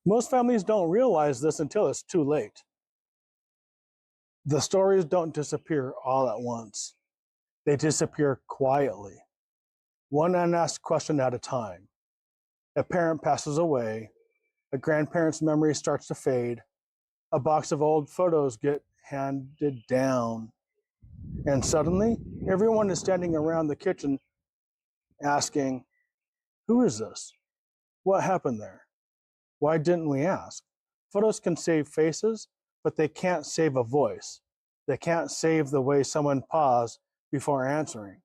Most families don't realize this until it's too late. The stories don't disappear all at once. They disappear quietly, one unasked question at a time. A parent passes away, a grandparent's memory starts to fade, a box of old photos get handed down, and suddenly everyone is standing around the kitchen asking, "Who is this? What happened there? Why didn't we ask?" Photos can save faces, but they can't save a voice. They can't save the way someone paused before answering.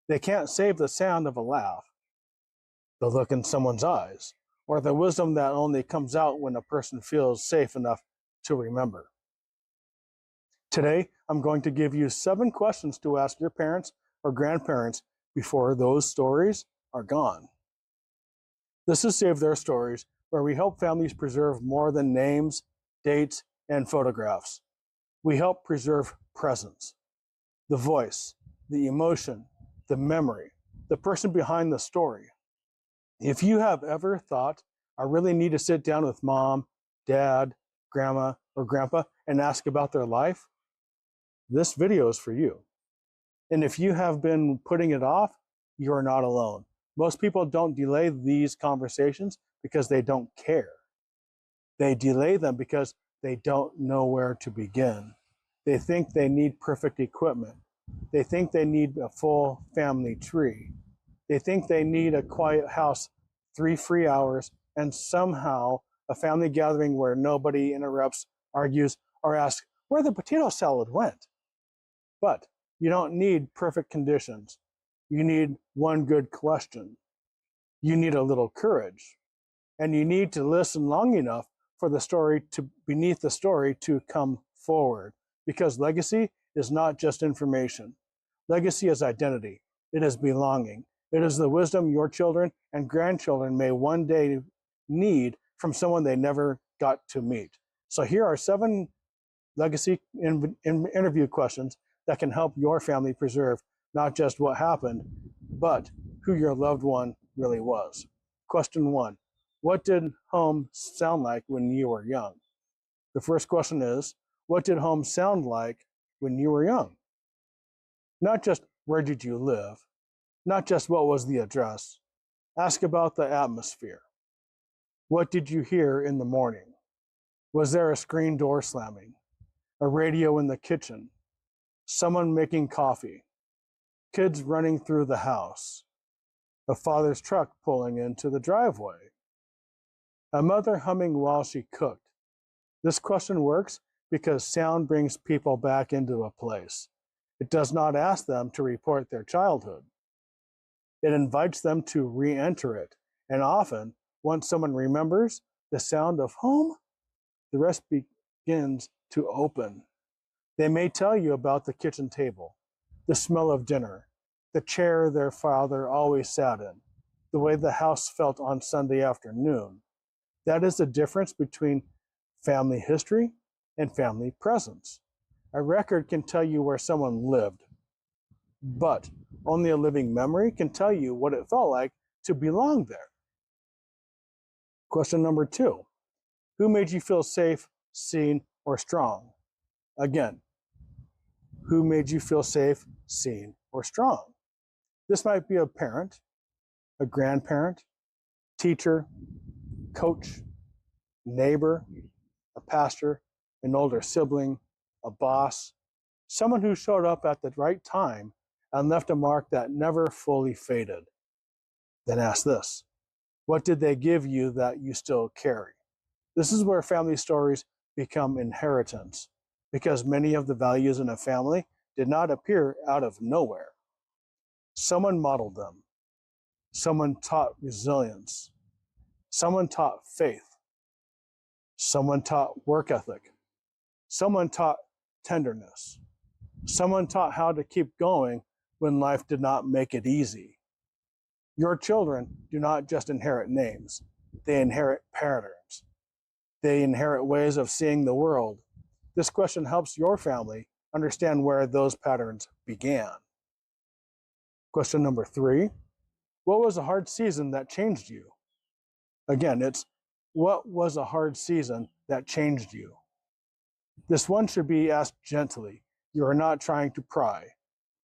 They can't save the sound of a laugh, the look in someone's eyes, or the wisdom that only comes out when a person feels safe enough to remember. Today, I'm going to give you 7 questions to ask your parents or grandparents before those stories are gone. This is Save Their Stories, where we help families preserve more than names, dates, and photographs. We help preserve presence, the voice, the emotion, the memory, the person behind the story. If you have ever thought, "I really need to sit down with mom, dad, grandma, or grandpa and ask about their life," this video is for you. And if you have been putting it off, you are not alone. Most people don't delay these conversations because they don't care. They delay them because they don't know where to begin. They think they need perfect equipment. They think they need a full family tree. They think they need a quiet house, 3 free hours, and somehow a family gathering where nobody interrupts, argues, or asks where the potato salad went. But you don't need perfect conditions. You need one good question. You need a little courage. And you need to listen long enough for the story to beneath the story to come forward. Because legacy is not just information. Legacy is identity. It is belonging. It is the wisdom your children and grandchildren may one day need from someone they never got to meet. So here are 7 legacy interview questions that can help your family preserve not just what happened, but who your loved one really was. Question 1. What did home sound like when you were young? The first question is, what did home sound like when you were young? Not just where did you live, not just what was the address. Ask about the atmosphere. What did you hear in the morning? Was there a screen door slamming, a radio in the kitchen, someone making coffee, kids running through the house, a father's truck pulling into the driveway, a mother humming while she cooked? This question works because sound brings people back into a place. It does not ask them to report their childhood. It invites them to re-enter it. And often, once someone remembers the sound of home, the rest begins to open. They may tell you about the kitchen table, the smell of dinner, the chair their father always sat in, the way the house felt on Sunday afternoon. That is the difference between family history and family presence. A record can tell you where someone lived, but only a living memory can tell you what it felt like to belong there. Question number 2. Who made you feel safe, seen, or strong? Again, who made you feel safe, seen, or strong? This might be a parent, a grandparent, teacher, coach, neighbor, a pastor, an older sibling, a boss, someone who showed up at the right time and left a mark that never fully faded. Then ask this: what did they give you that you still carry? This is where family stories become inheritance, because many of the values in a family did not appear out of nowhere. Someone modeled them. Someone taught resilience. Someone taught faith. Someone taught work ethic. Someone taught tenderness. Someone taught how to keep going when life did not make it easy. Your children do not just inherit names, they inherit patterns. They inherit ways of seeing the world. This question helps your family understand where those patterns began. Question number 3. What was a hard season that changed you? Again, it's What was a hard season that changed you? This one should be asked gently. You are not trying to pry.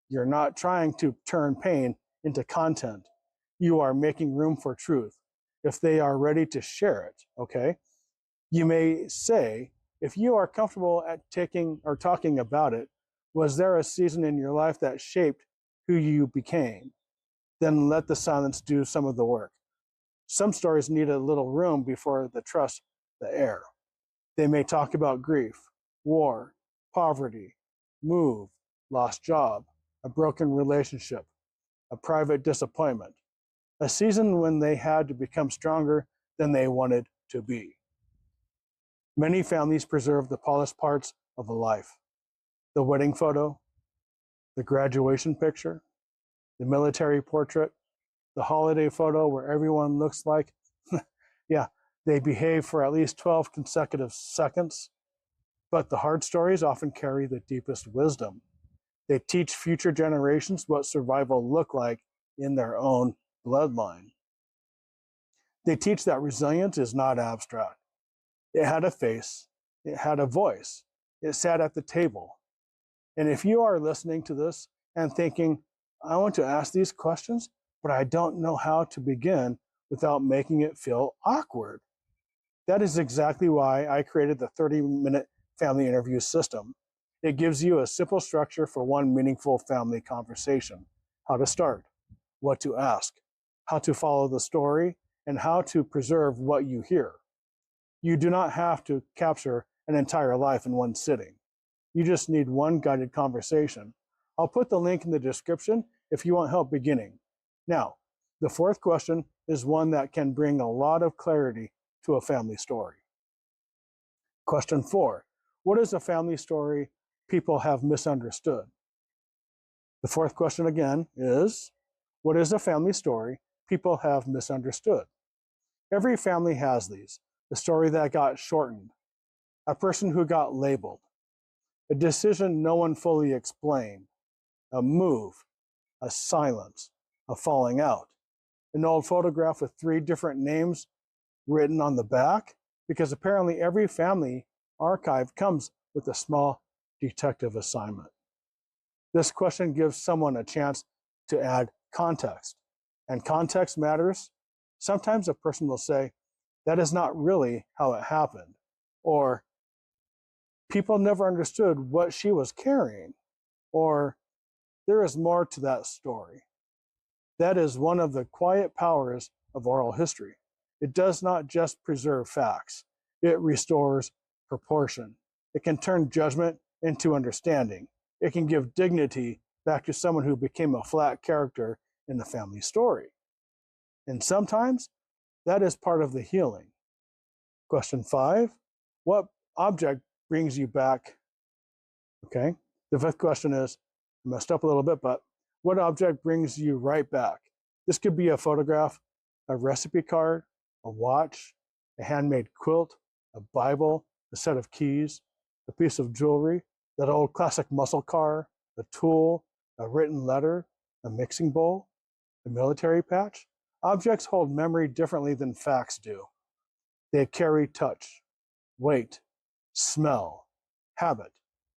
You're not trying to turn pain into content. You are making room for truth if they are ready to share it, okay? You may say, if you are comfortable at taking or talking about it, was there a season in your life that shaped who you became? Then let the silence do some of the work. Some stories need a little room before the trust the air. They may talk about grief, war, poverty, move, lost job, a broken relationship, a private disappointment, a season when they had to become stronger than they wanted to be. Many families preserve the polished parts of a life: the wedding photo, the graduation picture, the military portrait, the holiday photo where everyone looks like, yeah, they behave for at least 12 consecutive seconds. But the hard stories often carry the deepest wisdom. They teach future generations what survival looked like in their own bloodline. They teach that resilience is not abstract. It had a face, it had a voice, it sat at the table. And if you are listening to this and thinking, I want to ask these questions, but I don't know how to begin without making it feel awkward, that is exactly why I created the 30-minute family interview system. It gives you a simple structure for one meaningful family conversation: how to start, what to ask, how to follow the story, and how to preserve what you hear. You do not have to capture an entire life in one sitting. You just need one guided conversation. I'll put the link in the description if you want help beginning. Now, the fourth question is one that can bring a lot of clarity to a family story. Question 4. What is a family story people have misunderstood? The fourth question again is, what is a family story people have misunderstood? Every family has these: the story that got shortened, a person who got labeled, a decision no one fully explained, a move, a silence, a falling out, an old photograph with 3 different names written on the back, because apparently every family archive comes with a small detective assignment. This question gives someone a chance to add context, and context matters. Sometimes a person will say, that is not really how it happened, or people never understood what she was carrying, or there is more to that story. That is one of the quiet powers of oral history. It does not just preserve facts, it restores proportion. It can turn judgment into understanding. It can give dignity back to someone who became a flat character in the family story. And sometimes that is part of the healing. Question 5. What object brings you back? Okay. The 5th question is, I messed up a little bit, but what object brings you right back? This could be a photograph, a recipe card, a watch, a handmade quilt, a Bible, a set of keys, a piece of jewelry, that old classic muscle car, a tool, a written letter, a mixing bowl, a military patch. Objects hold memory differently than facts do. They carry touch, weight, smell, habit.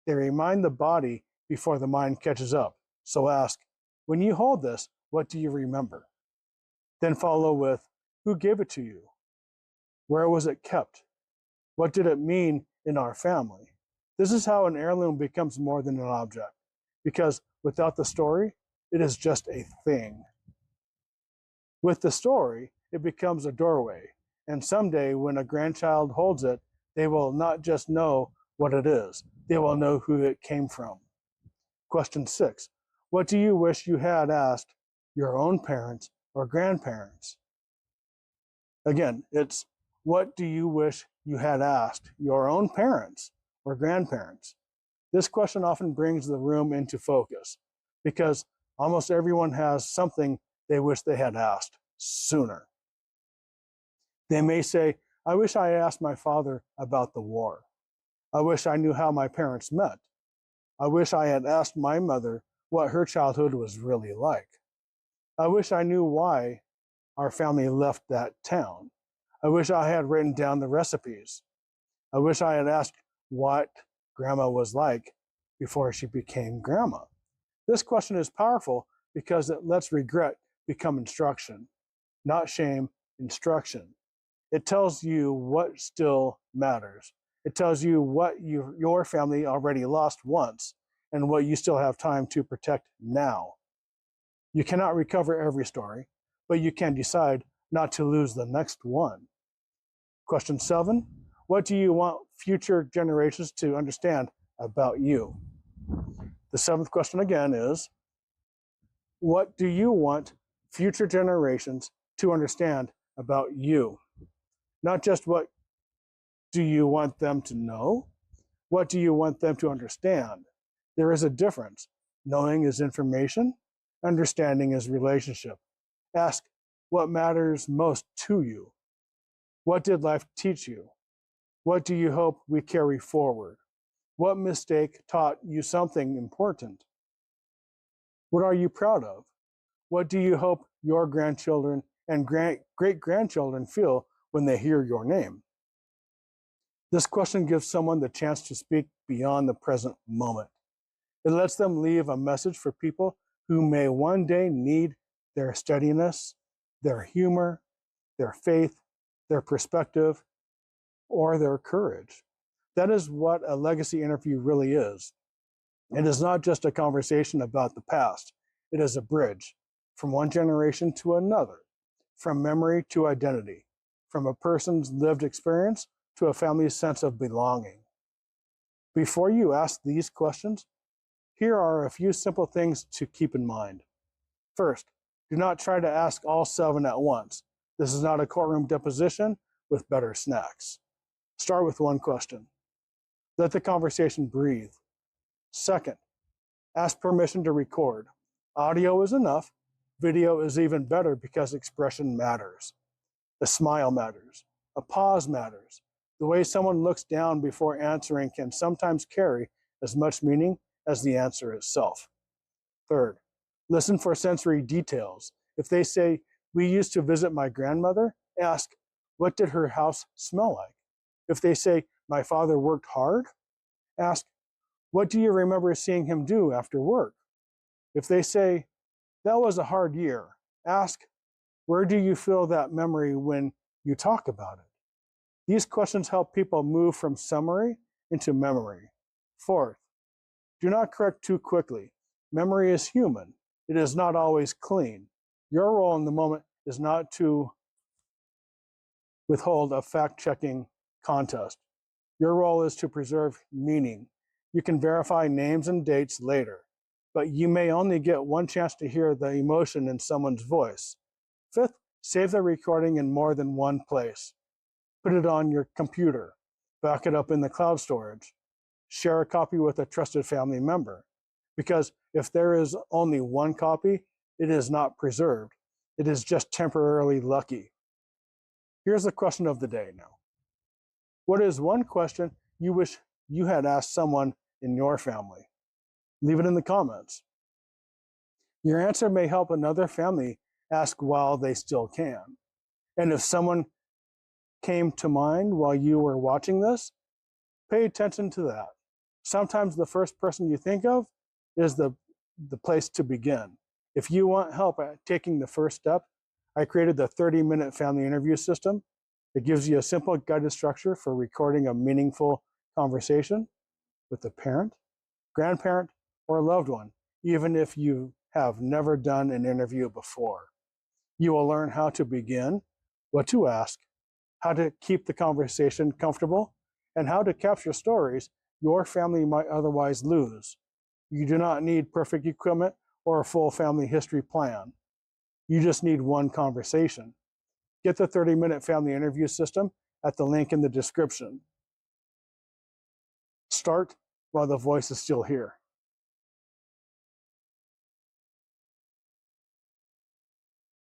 They remind the body before the mind catches up. So ask, when you hold this, what do you remember? Then follow with, who gave it to you? Where was it kept? What did it mean in our family? This is how an heirloom becomes more than an object, because without the story, it is just a thing. With the story, it becomes a doorway, and someday when a grandchild holds it, they will not just know what it is, they will know who it came from. Question 6. What do you wish you had asked your own parents or grandparents? Again, it's what do you wish you had asked your own parents or grandparents? This question often brings the room into focus because almost everyone has something they wish they had asked sooner. They may say, I wish I asked my father about the war. I wish I knew how my parents met. I wish I had asked my mother what her childhood was really like. I wish I knew why our family left that town. I wish I had written down the recipes. I wish I had asked what grandma was like before she became grandma. This question is powerful because it lets regret become instruction, not shame, instruction. It tells you what still matters. It tells you what your family already lost once and what you still have time to protect now. You cannot recover every story, but you can decide not to lose the next one. Question 7, what do you want future generations to understand about you? The 7th question again is, what do you want future generations to understand about you? Not just what do you want them to know, what do you want them to understand? There is a difference. Knowing is information, understanding is relationship. Ask what matters most to you. What did life teach you? What do you hope we carry forward? What mistake taught you something important? What are you proud of? What do you hope your grandchildren and great-grandchildren feel when they hear your name? This question gives someone the chance to speak beyond the present moment. It lets them leave a message for people who may one day need their steadiness, their humor, their faith, their perspective, or their courage. That is what a legacy interview really is. It is not just a conversation about the past. It is a bridge from one generation to another, from memory to identity, from a person's lived experience to a family's sense of belonging. Before you ask these questions, here are a few simple things to keep in mind. First, do not try to ask all 7 at once. This is not a courtroom deposition with better snacks. Start with one question. Let the conversation breathe. Second, ask permission to record. Audio is enough. Video is even better because expression matters. A smile matters. A pause matters. The way someone looks down before answering can sometimes carry as much meaning as the answer itself. Third, listen for sensory details. If they say, "We used to visit my grandmother," ask, "What did her house smell like?" If they say, "My father worked hard," ask, "What do you remember seeing him do after work?" If they say, "That was a hard year," ask, "Where do you feel that memory when you talk about it?" These questions help people move from summary into memory. Fourth, do not correct too quickly. Memory is human. It is not always clean. Your role in the moment is not to withhold a fact-checking contest. Your role is to preserve meaning. You can verify names and dates later, but you may only get one chance to hear the emotion in someone's voice. Fifth, save the recording in more than one place. Put it on your computer. Back it up in the cloud storage. Share a copy with a trusted family member. Because if there is only one copy, it is not preserved. It is just temporarily lucky. Here's the question of the day now. What is one question you wish you had asked someone in your family? Leave it in the comments. Your answer may help another family ask while they still can. And if someone came to mind while you were watching this, pay attention to that. Sometimes the first person you think of is the place to begin. If you want help at taking the first step, I created the 30-minute family interview system. It gives you a simple guided structure for recording a meaningful conversation with a parent, grandparent, or a loved one, even if you have never done an interview before. You will learn how to begin, what to ask, how to keep the conversation comfortable, and how to capture stories your family might otherwise lose. You do not need perfect equipment or a full family history plan. You just need one conversation. Get the 30-minute family interview system at the link in the description. Start while the voice is still here.